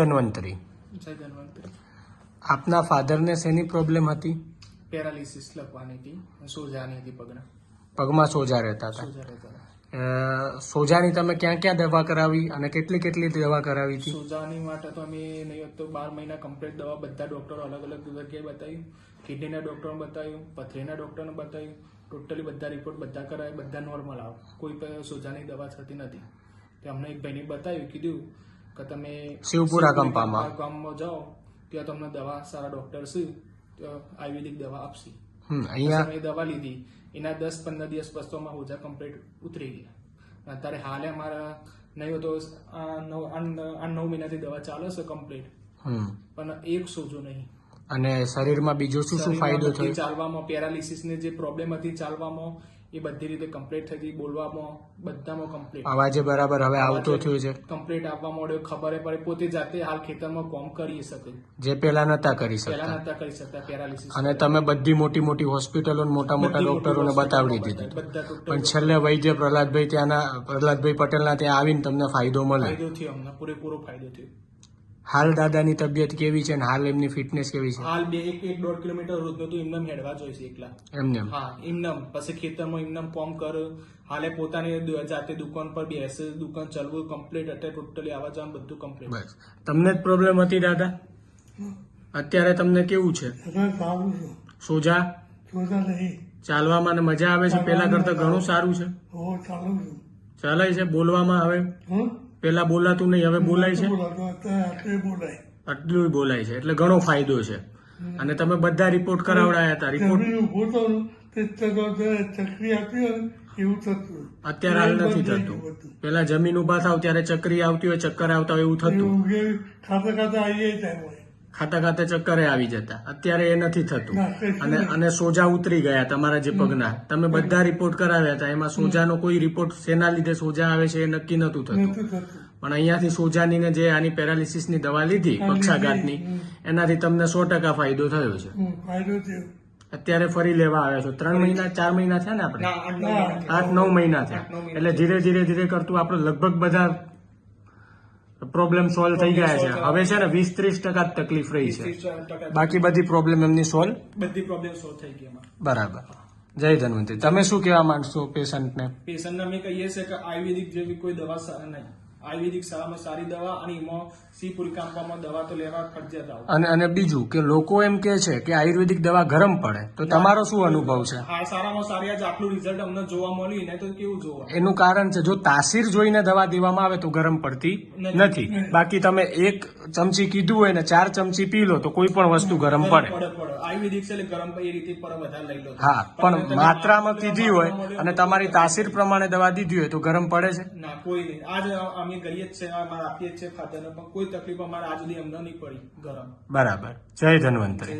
ધન્વંતરી, જય ધન્વંતરી. આપના ફાધરને શેની પ્રોબ્લેમ હતી? પેરાલિસિસ લખવાની હતી, સોજાની હતી, પગમાં સોજા રહેતા હતા. સોજા રહેતા હતા. સોજાની તમે ક્યાં ક્યાં દવા કરાવી અને કેટલી કેટલી દવા કરાવી હતી? સોજાની માટે તો અમે નહીં તો 12 મહિના કમ્પ્લીટ દવા બધા ડોક્ટરો અલગ અલગ જગ્યાએ બતાવ્યું. કિડનીના ડોક્ટરને બતાવ્યું, પથરીના ડોક્ટરને બતાવ્યું, ટોટલી બધા રિપોર્ટ બધા કરાય, બધા નોર્મલ આવે, કોઈ પણ સોજાની દવા થતી નથી. તે અમને એક ભાઈને બતાવ્યું, કીધું કે તમે શિવપુરા ગામમાં જાઓ, ત્યાં તમને દવા સારા ડોક્ટર છે, આયુર્વેદિક દવા આપશે. અહીંયા દવા લીધી, એના 10-15 દિવસ પછી તો સોજા કમ્પ્લીટ ઉતરી ગયા. અત્યારે હાલે અમારા નહીં તો 9 મહિનાથી દવા ચાલે છે કમ્પ્લીટ, પણ એક સોજો નહીં. અને શરીરમાં બીજો શું શું ફાયદો થયો? ચાલવામાં પેરાલિસિસ ની જે પ્રોબ્લેમ હતી ચાલવામાં એ બધી રીતે કમ્પ્લીટ થઈ ગઈ, બોલવામાં બધામાં કમ્પ્લીટ. અવાજે બરાબર હવે આવતો થયો છે, કમ્પ્લીટ આવવા માંડ્યો, ખબર પડે, પોતે જાતે હાલ ખેતરમાં કામ કરી શકે, જે પેલા નતા કરી પહેલા શકતા. નતા કરી શકતા પેરાલિસિસ. અને તમે બધી મોટી મોટી હોસ્પિટલો મોટા મોટા ડોક્ટરોને બતાવી દીધું, બધા પણ છેલ્લે વૈદ્ય પ્રહલાદભાઈ પટેલના ત્યાં આવીને તમને ફાયદો મળે. ફાયદો થયો, અમને પૂરેપૂરો ફાયદો થયો. હાલ દાદાની તબિયત કેવી છે અને હાલ એમની ફિટનેસ કેવી છે? હાલ 1-1.5 કિલોમીટર રોજનો તો એમનેમ હેડવા જોઈએ છે એકલા. એમને હા, એમનેમ. પછી ખેતરમાં એમનેમ કામ કરે, હાલે પોતાની જાતે દુકાન પર બેસે, દુકાન ચાલવું કમ્પ્લીટ, અત્યારે ટોટલી આવવા જવાનું બધું કમ્પ્લીટ. બસ તમને જ પ્રોબ્લેમ હતી દાદા? અત્યારે તમને કેવું છે? સોજા ચાલવામાં ને મજા આવે છે? પેલા કરતા ઘણું સારું છે? ચાલે છે? બોલવામાં હવે પેલા બોલાતું નહીં, હવે બોલાય છે? આટલું બોલાય છે, એટલે ઘણો ફાયદો છે. અને તમે બધા રિપોર્ટ કરાવડાયા હતા? રિપોર્ટ અત્યારે હાલ નથી થતું. પેલા જમીન ઉભા થાવ ત્યારે ચક્રી આવતી હોય, ચક્કર આવતા હોય એવું થતું, ખાતા ખાતા ચક્કરે આવી જતા. અત્યારે એ નથી થતું. અને સોજા ઉતરી ગયા તમારા જે પગના. તમે બધા રિપોર્ટ કરાવ્યા હતા, એમાં સોજાનો કોઈ રિપોર્ટ શેના લીધે સોજા આવે છે એ નક્કી નતું થતું. પણ અહીંયાથી સોજાની ને જે આની પેરાલિસિસની દવા લીધી પક્ષાઘાતની, એનાથી તમને 100% ફાયદો થયો છે. અત્યારે ફરી લેવા આવ્યા છો. 3 મહિના 4 મહિના થયા ને આપણે? 8-9 મહિના થયા. એટલે ધીરે ધીરે ધીરે કરતું આપણે લગભગ બધા પ્રોબ્લેમ સોલ્વ થઈ ગયા છે. હવે છે ને 20-30% જ તકલીફ રહી છે, બાકી બધી પ્રોબ્લેમ એમની સોલ્વ, બધી પ્રોબ્લેમ સોલ્વ થઈ ગઈ એમાં. બરાબર. જય ધન્વંતરી. તમે શું કહેવા માંગશો પેશન્ટને? પેશન્ટને અમે કહીએ છીએ કે આયુર્વેદિક જેવી કોઈ દવા નહીં. આયુર્વેદિક સારામાં સારી દવા, અને એમાં શિવપુરી કાંપામાં દવા તો લેવા ફરજિયાત આવે. અને બીજું કે લોકો એમ કે છે કે આયુર્વેદિક દવા ગરમ પડે, તો તમારો શું અનુભવ છે? હા, સારામાં સારી આજ આટલું રિઝલ્ટ અમને જોવા મળ્યું ને તો કેવું જોવા. એનું કારણ છે, જો તાસીર જોઈને દવા દેવામાં આવે તો ગરમ પડતી નથી. બાકી તમે 1 ચમચી કીધું હોય ને 4 ચમચી પી લો તો કોઈ પણ વસ્તુ ગરમ પડે. આયુર્વેદિક છે એટલે ગરમ એ રીતે પર વધારે લઈ લો. હા, પણ માત્રામાં કીધી હોય અને તમારી તાસીર પ્રમાણે દવા દીધી હોય તો ગરમ પડે છે? ના, કોઈ નહીં. આજ અમે કરીએ જ છે, અમારે આપીએ જ છે ફાધરને, પણ કોઈ તકલીફ અમારે આજ સુધી અમને નહીં પડી ગરમ. બરાબર. જય ધન્વંતરી.